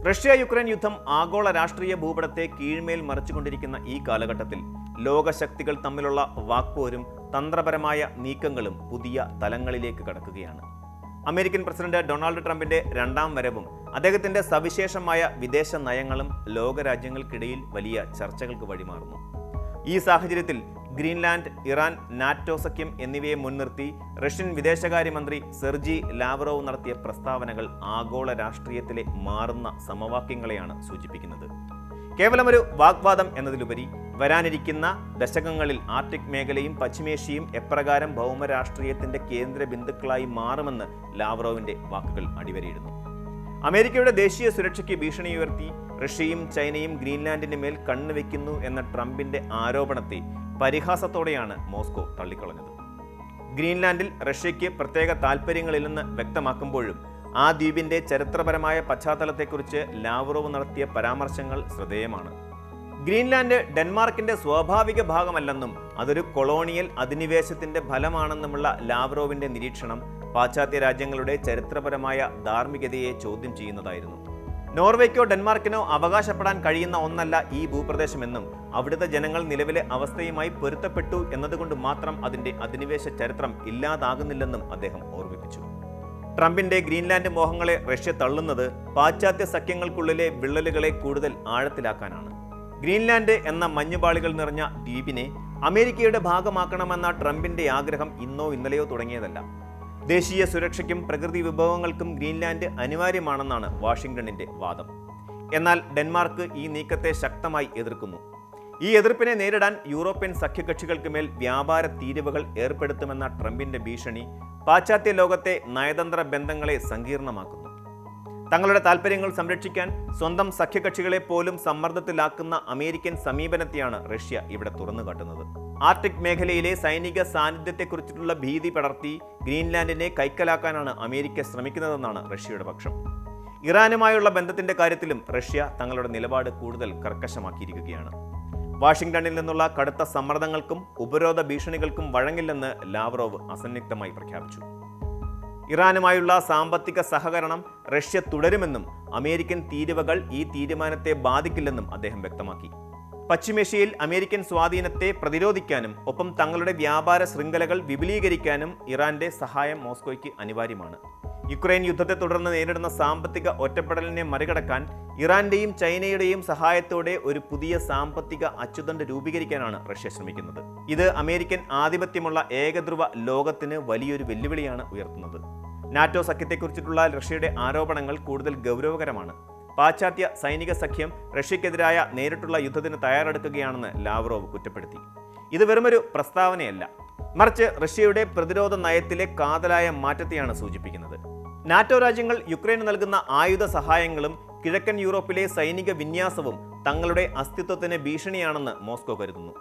Russia Ukraine യുദ്ധം ആഗോള രാഷ്ട്രീയ ഭൂപടത്തെ കീഴ്മേൽ മറിച്ചുകൊണ്ടിരിക്കുന്ന ഈ കാലഘട്ടത്തിൽ ലോകശക്തികൾ തമ്മിലുള്ള വാക്പോരും തന്ത്രപരമായ നീക്കങ്ങളും പുതിയ തലങ്ങളിലേക്ക് കടക്കുകയാണ്. അമേരിക്കൻ പ്രസിഡന്റ് ഡൊണാൾഡ് ട്രംപിന്റെ രണ്ടാം വരവും അദ്ദേഹത്തിന്റെ സവിശേഷമായ വിദേശ നയങ്ങളും ലോകരാജ്യങ്ങൾക്കിടയിൽ വലിയ ചർച്ചകൾക്ക് വഴിമാറുന്നു. ഈ സാഹചര്യത്തിൽ ഗ്രീൻലാൻഡ്, ഇറാൻ, നാറ്റോ സഖ്യം എന്നിവയെ മുൻനിർത്തി റഷ്യൻ വിദേശകാര്യമന്ത്രി സെർജി ലാവ്റോവ് നടത്തിയ പ്രസ്താവനകൾ ആഗോള രാഷ്ട്രീയത്തിലെ മാറുന്ന സമവാക്യങ്ങളെയാണ് സൂചിപ്പിക്കുന്നത്. കേവലമൊരു വാഗ്വാദം എന്നതിലുപരി വരാനിരിക്കുന്ന ദശകങ്ങളിൽ ആർട്ടിക് മേഖലയും പശ്ചിമേഷ്യയും എപ്രകാരം ഭൗമരാഷ്ട്രീയത്തിന്റെ കേന്ദ്ര ബിന്ദുക്കളായി മാറുമെന്ന് ലാവ്റോവിന്റെ വാക്കുകൾ അടിവരയിടുന്നു. അമേരിക്കയുടെ ദേശീയ സുരക്ഷയ്ക്ക് ഭീഷണിയുയർത്തി റഷ്യയും ചൈനയും ഗ്രീൻലാൻഡിന് മേൽ കണ്ണുവെക്കുന്നു എന്ന ട്രംപിന്റെ ആരോപണത്തെ പരിഹാസത്തോടെയാണ് മോസ്കോ തള്ളിക്കളഞ്ഞത്. ഗ്രീൻലാൻഡിൽ റഷ്യയ്ക്ക് പ്രത്യേക താൽപ്പര്യങ്ങളില്ലെന്ന് വ്യക്തമാക്കുമ്പോഴും ആ ദ്വീപിന്റെ ചരിത്രപരമായ പശ്ചാത്തലത്തെക്കുറിച്ച് ലാവ്റോവ് നടത്തിയ പരാമർശങ്ങൾ ശ്രദ്ധേയമാണ്. ഗ്രീൻലാൻഡ് ഡെൻമാർക്കിന്റെ സ്വാഭാവിക ഭാഗമല്ലെന്നും അതൊരു കൊളോണിയൽ അധിനിവേശത്തിന്റെ ഫലമാണെന്നുമുള്ള ലാവ്റോവിന്റെ നിരീക്ഷണം പാശ്ചാത്യ രാജ്യങ്ങളുടെ ചരിത്രപരമായ ധാർമ്മികതയെ ചോദ്യം ചെയ്യുന്നതായിരുന്നു. നോർവേക്കോ ഡെൻമാർക്കിനോ അവകാശപ്പെടാൻ കഴിയുന്ന ഒന്നല്ല ഈ ഭൂപ്രദേശമെന്നും അവിടുത്തെ ജനങ്ങൾ നിലവിലെ അവസ്ഥയുമായി പൊരുത്തപ്പെട്ടു എന്നതുകൊണ്ട് മാത്രം അതിന്റെ അധിനിവേശ ചരിത്രം ഇല്ലാതാകുന്നില്ലെന്നും അദ്ദേഹം ഓർമ്മിപ്പിച്ചു. ട്രംപിന്റെ ഗ്രീൻലാൻഡ് മോഹങ്ങളെ റഷ്യ തള്ളുന്നത് പാശ്ചാത്യ സഖ്യങ്ങൾക്കുള്ളിലെ വിള്ളലുകളെ കൂടുതൽ ആഴത്തിലാക്കാനാണ്. ഗ്രീൻലാൻഡ് എന്ന മഞ്ഞുപാളികൾ നിറഞ്ഞ ദ്വീപിനെ അമേരിക്കയുടെ ഭാഗമാക്കണമെന്ന ട്രംപിന്റെ ആഗ്രഹം ഇന്നോ ഇന്നലെയോ തുടങ്ങിയതല്ല. ദേശീയ സുരക്ഷയ്ക്കും പ്രകൃതി വിഭവങ്ങൾക്കും ഗ്രീൻലാൻഡ് അനിവാര്യമാണെന്നാണ് വാഷിംഗ്ടണിന്റെ വാദം. എന്നാൽ ഡെൻമാർക്ക് ഈ നീക്കത്തെ ശക്തമായി എതിർക്കുന്നു. ഈ എതിർപ്പിനെ നേരിടാൻ യൂറോപ്യൻ സഖ്യകക്ഷികൾക്ക് മേൽ വ്യാപാര തീരുവകൾ ഏർപ്പെടുത്തുമെന്ന ട്രംപിന്റെ ഭീഷണി പാശ്ചാത്യ ലോകത്തെ നയതന്ത്ര ബന്ധങ്ങളെ സങ്കീർണമാക്കുന്നു. തങ്ങളുടെ താൽപ്പര്യങ്ങൾ സംരക്ഷിക്കാൻ സ്വന്തം സഖ്യകക്ഷികളെ പോലും സമ്മർദ്ദത്തിലാക്കുന്ന അമേരിക്കൻ സമീപനത്തെയാണ് റഷ്യ ഇവിടെ തുറന്നുകാട്ടുന്നത്. ആർട്ടിക് മേഖലയിലെ സൈനിക സാന്നിധ്യത്തെക്കുറിച്ചിട്ടുള്ള ഭീതി പടർത്തി ഗ്രീൻലാൻഡിനെ കൈക്കലാക്കാനാണ് അമേരിക്ക ശ്രമിക്കുന്നതെന്നാണ് റഷ്യയുടെ പക്ഷം. ഇറാനുമായുള്ള ബന്ധത്തിന്റെ കാര്യത്തിലും റഷ്യ തങ്ങളുടെ നിലപാട് കൂടുതൽ കർക്കശമാക്കിയിരിക്കുകയാണ്. വാഷിംഗ്ടണിൽ നിന്നുള്ള കടുത്ത സമ്മർദ്ദങ്ങൾക്കും ഉപരോധ ഭീഷണികൾക്കും വഴങ്ങില്ലെന്ന് ലാവ്റോവ് അസന്നിഗ്ധമായി പ്രഖ്യാപിച്ചു. ഇറാനുമായുള്ള സാമ്പത്തിക സഹകരണം റഷ്യ തുടരുമെന്നും അമേരിക്കൻ തീരുവകൾ ഈ തീരുമാനത്തെ ബാധിക്കില്ലെന്നും അദ്ദേഹം വ്യക്തമാക്കി. പശ്ചിമേഷ്യയിൽ അമേരിക്കൻ സ്വാധീനത്തെ പ്രതിരോധിക്കാനും ഒപ്പം തങ്ങളുടെ വ്യാപാര ശൃംഖലകൾ വിപുലീകരിക്കാനും ഇറാന്റെ സഹായം മോസ്കോയ്ക്ക് അനിവാര്യമാണ്. യുക്രൈൻ യുദ്ധത്തെ തുടർന്ന് നേരിടുന്ന സാമ്പത്തിക ഒറ്റപ്പെടലിനെ മറികടക്കാൻ ഇറാന്റെയും ചൈനയുടെയും സഹായത്തോടെ ഒരു പുതിയ സാമ്പത്തിക അച്ചുതണ്ട് രൂപീകരിക്കാനാണ് റഷ്യ ശ്രമിക്കുന്നത്. ഇത് അമേരിക്കൻ ആധിപത്യമുള്ള ഏകധ്രുവ ലോകത്തിന് വലിയൊരു വെല്ലുവിളിയാണ് ഉയർത്തുന്നത്. നാറ്റോ സഖ്യത്തെക്കുറിച്ചിട്ടുള്ള റഷ്യയുടെ ആരോപണങ്ങൾ കൂടുതൽ ഗൗരവകരമാണ്. പാശ്ചാത്യ സൈനിക സഖ്യം റഷ്യക്കെതിരായ നേരിട്ടുള്ള യുദ്ധത്തിന് തയ്യാറെടുക്കുകയാണെന്ന് ലാവ്റോവ് കുറ്റപ്പെടുത്തി. ഇത് വെറുമൊരു പ്രസ്താവനയല്ല, മറിച്ച് റഷ്യയുടെ പ്രതിരോധ നയത്തിലെ കാതലായ മാറ്റത്തെയാണ് സൂചിപ്പിക്കുന്നത്. നാറ്റോ രാജ്യങ്ങൾ യുക്രൈന് നൽകുന്ന ആയുധ സഹായങ്ങളും കിഴക്കൻ യൂറോപ്പിലെ സൈനിക വിന്യാസവും തങ്ങളുടെ അസ്തിത്വത്തിന് ഭീഷണിയാണെന്ന് മോസ്കോ കരുതുന്നു.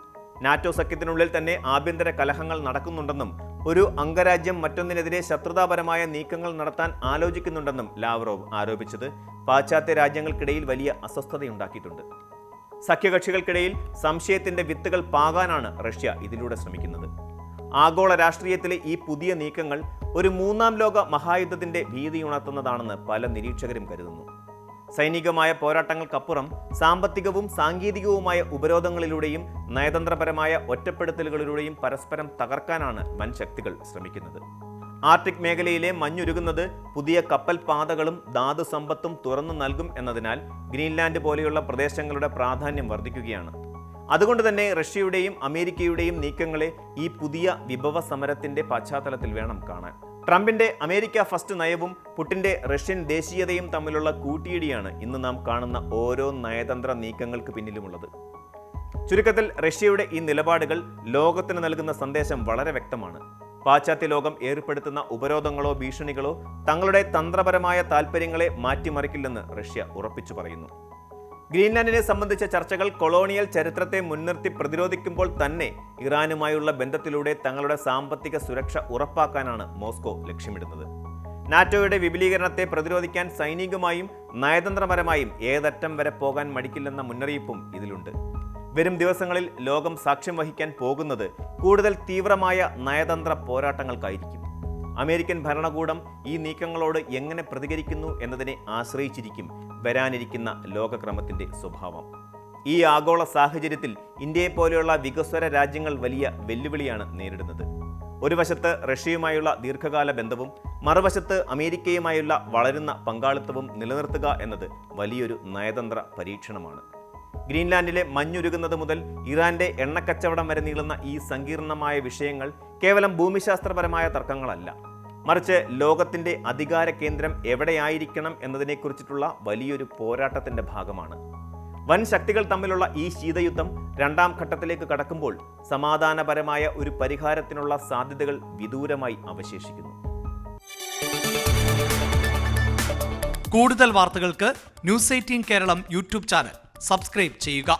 നാറ്റോ സഖ്യത്തിനുള്ളിൽ തന്നെ ആഭ്യന്തര കലഹങ്ങൾ നടക്കുന്നുണ്ടെന്നും ഒരു അംഗരാജ്യം മറ്റൊന്നിനെതിരെ ശത്രുതാപരമായ നീക്കങ്ങൾ നടത്താൻ ആലോചിക്കുന്നുണ്ടെന്നും ലാവ്റോവ് ആരോപിച്ചത് പാശ്ചാത്യ രാജ്യങ്ങൾക്കിടയിൽ വലിയ അസ്വസ്ഥതയുണ്ടാക്കിയിട്ടുണ്ട്. സഖ്യകക്ഷികൾക്കിടയിൽ സംശയത്തിന്റെ വിത്തുകൾ പാകാനാണ് റഷ്യ ഇതിലൂടെ ശ്രമിക്കുന്നത്. ആഗോള രാഷ്ട്രീയത്തിലെ ഈ പുതിയ നീക്കങ്ങൾ ഒരു മൂന്നാം ലോക മഹായുദ്ധത്തിന്റെ ഭീതിയുണർത്തുന്നതാണെന്ന് പല നിരീക്ഷകരും കരുതുന്നു. സൈനികമായ പോരാട്ടങ്ങൾക്കപ്പുറം സാമ്പത്തികവും സാങ്കേതികവുമായ ഉപരോധങ്ങളിലൂടെയും നയതന്ത്രപരമായ ഒറ്റപ്പെടുത്തലുകളിലൂടെയും പരസ്പരം തകർക്കാനാണ് വൻ ശക്തികൾ ശ്രമിക്കുന്നത്. ആർട്ടിക് മേഖലയിലെ മഞ്ഞുരുകുന്നത് പുതിയ കപ്പൽ പാതകളും ധാതു സമ്പത്തും തുറന്നു നൽകും എന്നതിനാൽ ഗ്രീൻലാൻഡ് പോലെയുള്ള പ്രദേശങ്ങളുടെ പ്രാധാന്യം വർദ്ധിക്കുകയാണ്. അതുകൊണ്ട് തന്നെ റഷ്യയുടെയും അമേരിക്കയുടെയും നീക്കങ്ങളെ ഈ പുതിയ വിഭവ സമരത്തിന്റെ പശ്ചാത്തലത്തിൽ വേണം കാണാൻ. ട്രംപിന്റെ അമേരിക്ക ഫസ്റ്റ് നയവും പുടിന്റെ റഷ്യൻ ദേശീയതയും തമ്മിലുള്ള കൂട്ടിയിടിയാണ് ഇന്ന് നാം കാണുന്ന ഓരോ നയതന്ത്ര നീക്കങ്ങൾക്ക് പിന്നിലുമുള്ളത്. ചുരുക്കത്തിൽ റഷ്യയുടെ ഈ നിലപാടുകൾ ലോകത്തിന് നൽകുന്ന സന്ദേശം വളരെ വ്യക്തമാണ്. പാശ്ചാത്യ ലോകം ഏർപ്പെടുത്തുന്ന ഉപരോധങ്ങളോ ഭീഷണികളോ തങ്ങളുടെ തന്ത്രപരമായ താൽപ്പര്യങ്ങളെ മാറ്റിമറിക്കില്ലെന്ന് റഷ്യ ഉറപ്പിച്ചു പറയുന്നു. ഗ്രീൻലാൻഡിനെ സംബന്ധിച്ച ചർച്ചകൾ കൊളോണിയൽ ചരിത്രത്തെ മുൻനിർത്തി പ്രതിരോധിക്കുമ്പോൾ തന്നെ ഇറാനുമായുള്ള ബന്ധത്തിലൂടെ തങ്ങളുടെ സാമ്പത്തിക സുരക്ഷ ഉറപ്പാക്കാനാണ് മോസ്കോ ലക്ഷ്യമിടുന്നത്. നാറ്റോയുടെ വിപുലീകരണത്തെ പ്രതിരോധിക്കാൻ സൈനികമായും നയതന്ത്രപരമായും ഏതറ്റം വരെ പോകാൻ മടിക്കില്ലെന്ന മുന്നറിയിപ്പും ഇതിലുണ്ട്. വരും ദിവസങ്ങളിൽ ലോകം സാക്ഷ്യം വഹിക്കാൻ പോകുന്നത് കൂടുതൽ തീവ്രമായ നയതന്ത്ര പോരാട്ടങ്ങൾക്കായിരിക്കും. അമേരിക്കൻ ഭരണകൂടം ഈ നീക്കങ്ങളോട് എങ്ങനെ പ്രതികരിക്കുന്നു എന്നതിനെ ആശ്രയിച്ചിരിക്കും വരാനിരിക്കുന്ന ലോകക്രമത്തിന്റെ സ്വഭാവം. ഈ ആഗോള സാഹചര്യത്തിൽ ഇന്ത്യയെ പോലെയുള്ള വികസ്വര രാജ്യങ്ങൾ വലിയ വെല്ലുവിളിയാണ് നേരിടുന്നത്. ഒരു വശത്ത് റഷ്യയുമായുള്ള ദീർഘകാല ബന്ധവും മറുവശത്ത് അമേരിക്കയുമായുള്ള വളരുന്ന പങ്കാളിത്തവും നിലനിർത്തുക എന്നത് വലിയൊരു നയതന്ത്ര പരീക്ഷണമാണ്. ഗ്രീൻലാൻഡിലെ മഞ്ഞുരുകുന്നത് മുതൽ ഇറാന്റെ എണ്ണക്കച്ചവടം വരെ നീളുന്ന ഈ സങ്കീർണമായ വിഷയങ്ങൾ കേവലം ഭൂമിശാസ്ത്രപരമായ തർക്കങ്ങളല്ല, മറിച്ച് ലോകത്തിന്റെ അധികാര കേന്ദ്രം എവിടെയായിരിക്കണം എന്നതിനെക്കുറിച്ചിട്ടുള്ള വലിയൊരു പോരാട്ടത്തിന്റെ ഭാഗമാണ്. വൻ ശക്തികൾ തമ്മിലുള്ള ഈ ശീതയുദ്ധം രണ്ടാം ഘട്ടത്തിലേക്ക് കടക്കുമ്പോൾ സമാധാനപരമായ ഒരു പരിഹാരത്തിനുള്ള സാധ്യതകൾ വിദൂരമായി അവശേഷിക്കുന്നു. കൂടുതൽ വാർത്തകൾക്ക് news 18 Keralam YouTube channel subscribe ചെയ്യുക.